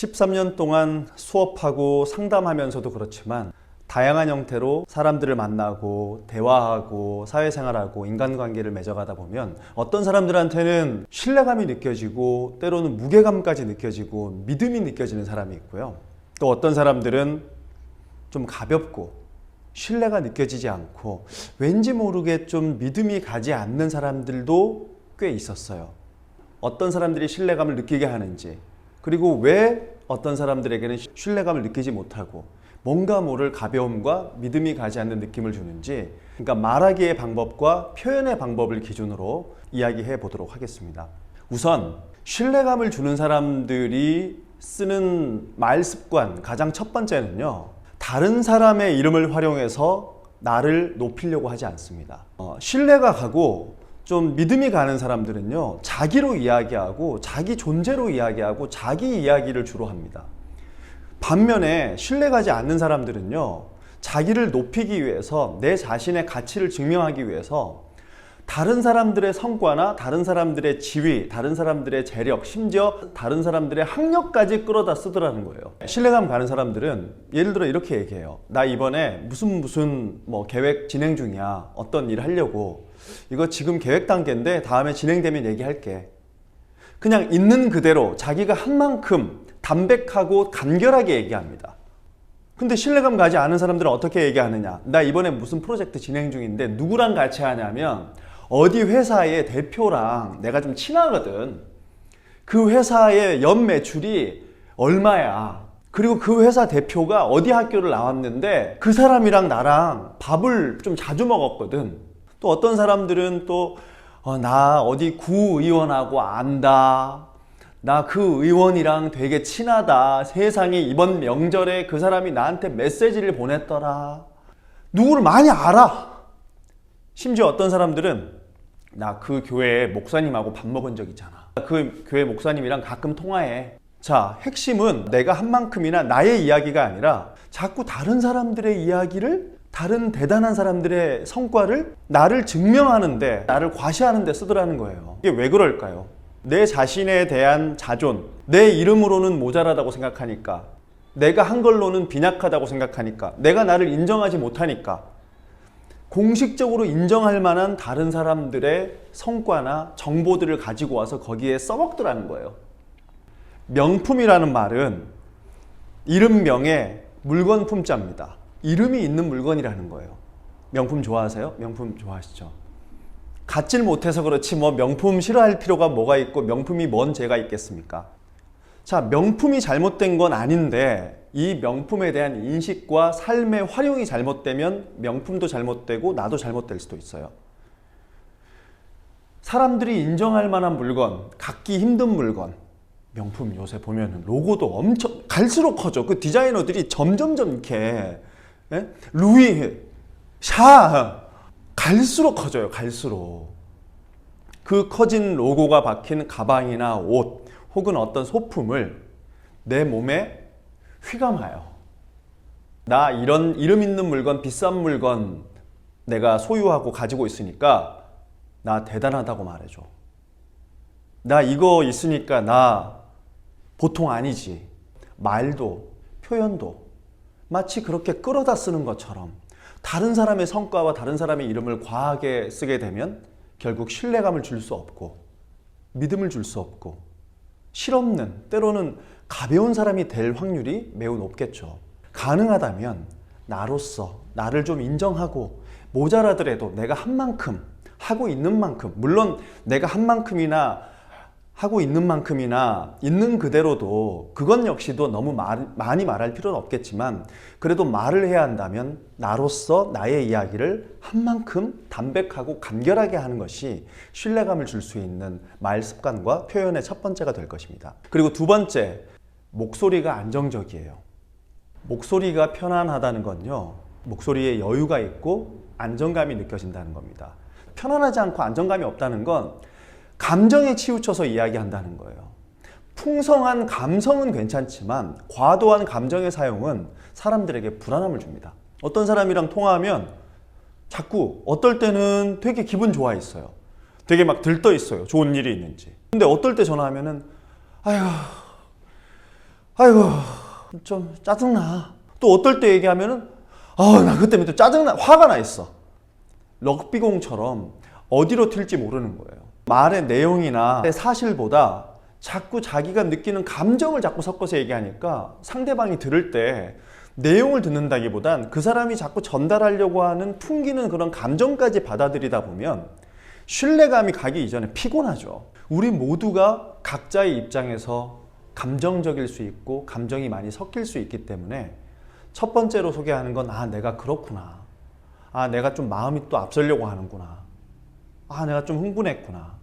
13년 동안 수업하고 상담하면서도 그렇지만 다양한 형태로 사람들을 만나고 대화하고 사회생활하고 인간관계를 맺어가다 보면 어떤 사람들한테는 신뢰감이 느껴지고 때로는 무게감까지 느껴지고 믿음이 느껴지는 사람이 있고요. 또 어떤 사람들은 좀 가볍고 신뢰가 느껴지지 않고 왠지 모르게 좀 믿음이 가지 않는 사람들도 꽤 있었어요. 어떤 사람들이 신뢰감을 느끼게 하는지, 그리고 왜 어떤 사람들에게는 신뢰감을 느끼지 못하고 뭔가 모를 가벼움과 믿음이 가지 않는 느낌을 주는지, 그러니까 말하기의 방법과 표현의 방법을 기준으로 이야기해 보도록 하겠습니다. 우선 신뢰감을 주는 사람들이 쓰는 말 습관, 가장 첫 번째는요, 다른 사람의 이름을 활용해서 나를 높이려고 하지 않습니다. 신뢰가 가고 좀 믿음이 가는 사람들은요, 자기로 이야기하고 자기 존재로 이야기하고 자기 이야기를 주로 합니다. 반면에 신뢰가지 않는 사람들은요, 자기를 높이기 위해서, 내 자신의 가치를 증명하기 위해서 다른 사람들의 성과나 다른 사람들의 지위, 다른 사람들의 재력, 심지어 다른 사람들의 학력까지 끌어다 쓰더라는 거예요. 신뢰감 가는 사람들은 예를 들어 이렇게 얘기해요. 나 이번에 무슨 계획 진행 중이야. 어떤 일 하려고. 이거 지금 계획 단계인데 다음에 진행되면 얘기할게. 그냥 있는 그대로 자기가 한 만큼 담백하고 간결하게 얘기합니다. 근데 신뢰감 가지 않은 사람들은 어떻게 얘기하느냐. 나 이번에 무슨 프로젝트 진행 중인데 누구랑 같이 하냐면 어디 회사의 대표랑 내가 좀 친하거든. 그 회사의 연 매출이 얼마야. 그리고 그 회사 대표가 어디 학교를 나왔는데 그 사람이랑 나랑 밥을 좀 자주 먹었거든. 또 어떤 사람들은 또 나 어디 구의원하고 안다. 나 그 의원이랑 되게 친하다. 세상에 이번 명절에 그 사람이 나한테 메시지를 보냈더라. 누구를 많이 알아. 심지어 어떤 사람들은 나 그 교회 목사님하고 밥 먹은 적 있잖아. 그 교회 목사님이랑 가끔 통화해. 자, 핵심은 내가 한 만큼이나 나의 이야기가 아니라 자꾸 다른 사람들의 이야기를, 다른 대단한 사람들의 성과를 나를 증명하는데, 나를 과시하는 데 쓰더라는 거예요. 이게 왜 그럴까요? 내 자신에 대한 자존, 내 이름으로는 모자라다고 생각하니까, 내가 한 걸로는 빈약하다고 생각하니까, 내가 나를 인정하지 못하니까 공식적으로 인정할 만한 다른 사람들의 성과나 정보들을 가지고 와서 거기에 써먹더라는 거예요. 명품이라는 말은 이름명에 물건 품자입니다. 이름이 있는 물건이라는 거예요. 명품 좋아하세요? 명품 좋아하시죠? 갖질 못해서 그렇지 명품 싫어할 필요가 뭐가 있고 명품이 뭔 죄가 있겠습니까? 자, 명품이 잘못된 건 아닌데 이 명품에 대한 인식과 삶의 활용이 잘못되면 명품도 잘못되고 나도 잘못될 수도 있어요. 사람들이 인정할 만한 물건, 갖기 힘든 물건, 명품 요새 보면 로고도 엄청 갈수록 커져. 그 디자이너들이 점점점 이렇게 루이, 샤 갈수록 커져요. 갈수록. 그 커진 로고가 박힌 가방이나 옷 혹은 어떤 소품을 내 몸에 휘감아요. 나 이런 이름 있는 물건, 비싼 물건 내가 소유하고 가지고 있으니까 나 대단하다고 말해줘. 나 이거 있으니까 나 보통 아니지. 말도 표현도 마치 그렇게 끌어다 쓰는 것처럼 다른 사람의 성과와 다른 사람의 이름을 과하게 쓰게 되면 결국 신뢰감을 줄 수 없고 믿음을 줄 수 없고 실없는, 때로는 가벼운 사람이 될 확률이 매우 높겠죠. 가능하다면 나로서 나를 좀 인정하고 모자라더라도 내가 한 만큼 하고 있는 만큼, 물론 내가 한 만큼이나 하고 있는 만큼이나 있는 그대로도 그건 역시도 너무 많이 말할 필요는 없겠지만 그래도 말을 해야 한다면 나로서 나의 이야기를 한 만큼 담백하고 간결하게 하는 것이 신뢰감을 줄 수 있는 말 습관과 표현의 첫 번째가 될 것입니다. 그리고 두 번째, 목소리가 안정적이에요. 목소리가 편안하다는 건요, 목소리에 여유가 있고 안정감이 느껴진다는 겁니다. 편안하지 않고 안정감이 없다는 건 감정에 치우쳐서 이야기한다는 거예요. 풍성한 감성은 괜찮지만 과도한 감정의 사용은 사람들에게 불안함을 줍니다. 어떤 사람이랑 통화하면 자꾸 어떨 때는 되게 기분 좋아 있어요. 되게 막 들떠 있어요. 좋은 일이 있는지. 근데 어떨 때 전화하면은 아휴 아이고 좀 짜증나. 또 어떨 때 얘기하면은 나 그것 때문에 또 짜증나, 화가 나 있어. 럭비공처럼 어디로 튈지 모르는 거예요. 말의 내용이나 사실보다 자꾸 자기가 느끼는 감정을 자꾸 섞어서 얘기하니까 상대방이 들을 때 내용을 듣는다기보단 그 사람이 자꾸 전달하려고 하는 풍기는 그런 감정까지 받아들이다 보면 신뢰감이 가기 이전에 피곤하죠. 우리 모두가 각자의 입장에서 감정적일 수 있고 감정이 많이 섞일 수 있기 때문에 첫 번째로 소개하는 건 내가 그렇구나. 내가 좀 마음이 또 앞서려고 하는구나. 내가 좀 흥분했구나.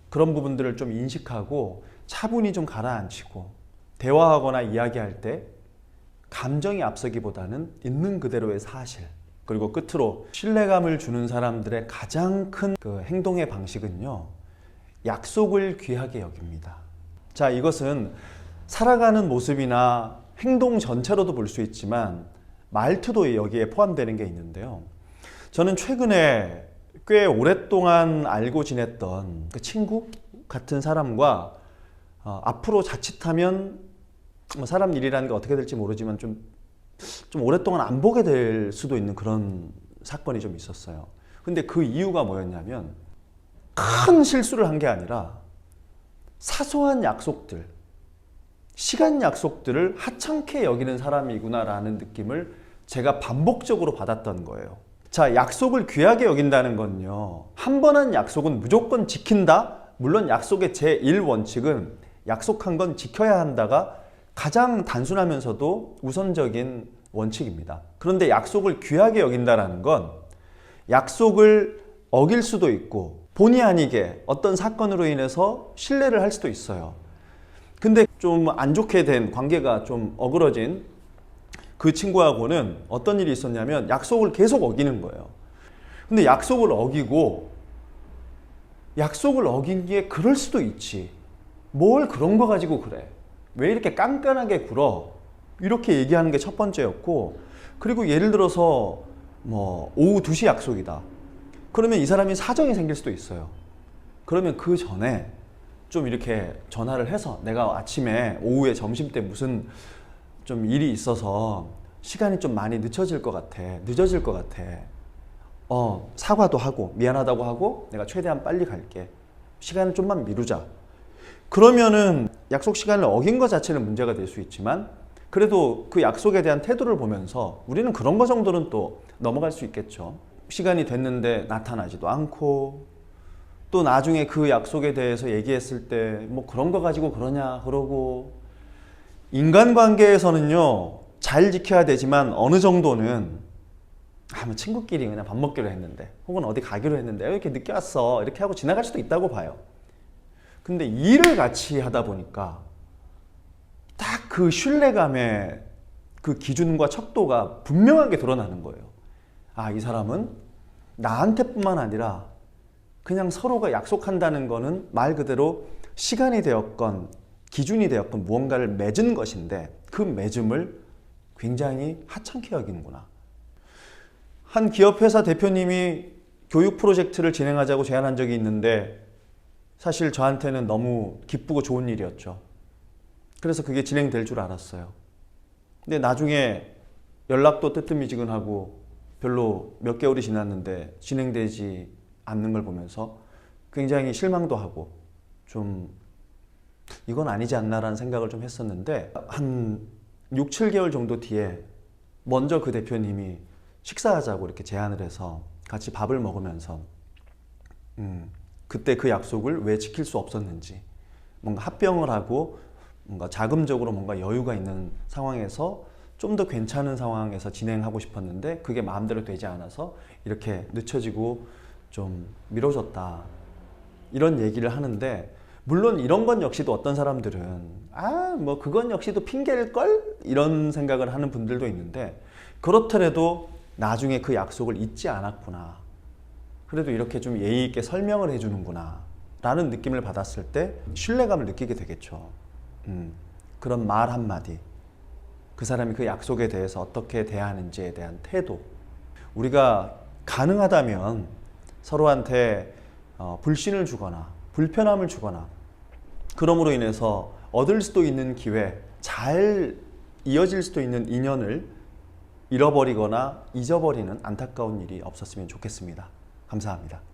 그런 부분들을 좀 인식하고 차분히 좀 가라앉히고 대화하거나 이야기할 때 감정이 앞서기보다는 있는 그대로의 사실, 그리고 끝으로 신뢰감을 주는 사람들의 가장 큰 그 행동의 방식은요, 약속을 귀하게 여깁니다. 자, 이것은 살아가는 모습이나 행동 전체로도 볼 수 있지만 말투도 여기에 포함되는 게 있는데요. 저는 최근에 꽤 오랫동안 알고 지냈던 그 친구 같은 사람과 앞으로 자칫하면 사람 일이라는 게 어떻게 될지 모르지만 좀 오랫동안 안 보게 될 수도 있는 그런 사건이 좀 있었어요. 근데 그 이유가 뭐였냐면 큰 실수를 한 게 아니라 사소한 약속들, 시간 약속들을 하찮게 여기는 사람이구나라는 느낌을 제가 반복적으로 받았던 거예요. 자, 약속을 귀하게 여긴다는 건요, 한 번 한 약속은 무조건 지킨다? 물론 약속의 제1원칙은 약속한 건 지켜야 한다가 가장 단순하면서도 우선적인 원칙입니다. 그런데 약속을 귀하게 여긴다는 건 약속을 어길 수도 있고 본의 아니게 어떤 사건으로 인해서 신뢰를 할 수도 있어요. 근데 좀 안 좋게 된 관계가 좀 어그러진 그 친구하고는 어떤 일이 있었냐면 약속을 계속 어기는 거예요. 근데 약속을 어긴 게 그럴 수도 있지. 뭘 그런 거 가지고 그래. 왜 이렇게 깐깐하게 굴어? 이렇게 얘기하는 게 첫 번째였고, 그리고 예를 들어서 오후 2시 약속이다. 그러면 이 사람이 사정이 생길 수도 있어요. 그러면 그 전에 좀 이렇게 전화를 해서 내가 아침에 오후에 점심때 무슨 좀 일이 있어서 시간이 좀 많이 늦어질 것 같아. 사과도 하고 미안하다고 하고 내가 최대한 빨리 갈게. 시간을 좀만 미루자. 그러면은 약속 시간을 어긴 것 자체는 문제가 될 수 있지만 그래도 그 약속에 대한 태도를 보면서 우리는 그런 거 정도는 또 넘어갈 수 있겠죠. 시간이 됐는데 나타나지도 않고 또 나중에 그 약속에 대해서 얘기했을 때 그런 거 가지고 그러냐 그러고, 인간관계에서는요 잘 지켜야 되지만 어느 정도는 친구끼리 그냥 밥 먹기로 했는데 혹은 어디 가기로 했는데 왜 이렇게 늦게 왔어 이렇게 하고 지나갈 수도 있다고 봐요. 근데 일을 같이 하다 보니까 딱 그 신뢰감의 그 기준과 척도가 분명하게 드러나는 거예요. 이 사람은 나한테뿐만 아니라 그냥 서로가 약속한다는 거는 말 그대로 시간이 되었건 기준이 되었건 무언가를 맺은 것인데 그 맺음을 굉장히 하찮게 여기는구나. 한 기업회사 대표님이 교육 프로젝트를 진행하자고 제안한 적이 있는데 사실 저한테는 너무 기쁘고 좋은 일이었죠. 그래서 그게 진행될 줄 알았어요. 근데 나중에 연락도 뜨뜨미지근하고 별로 몇 개월이 지났는데 진행되지 않는 걸 보면서 굉장히 실망도 하고 좀 이건 아니지 않나라는 생각을 좀 했었는데 한 6, 7개월 정도 뒤에 먼저 그 대표님이 식사하자고 이렇게 제안을 해서 같이 밥을 먹으면서 그때 그 약속을 왜 지킬 수 없었는지, 뭔가 합병을 하고 뭔가 자금적으로 뭔가 여유가 있는 상황에서 좀 더 괜찮은 상황에서 진행하고 싶었는데 그게 마음대로 되지 않아서 이렇게 늦춰지고 좀 미뤄졌다, 이런 얘기를 하는데, 물론 이런 건 역시도 어떤 사람들은 그건 역시도 핑계일걸? 이런 생각을 하는 분들도 있는데, 그렇더라도 나중에 그 약속을 잊지 않았구나, 그래도 이렇게 좀 예의 있게 설명을 해주는구나 라는 느낌을 받았을 때 신뢰감을 느끼게 되겠죠. 그런 말 한마디, 그 사람이 그 약속에 대해서 어떻게 대하는지에 대한 태도, 우리가 가능하다면 서로한테 불신을 주거나 불편함을 주거나 그럼으로 인해서 얻을 수도 있는 기회, 잘 이어질 수도 있는 인연을 잃어버리거나 잊어버리는 안타까운 일이 없었으면 좋겠습니다. 감사합니다.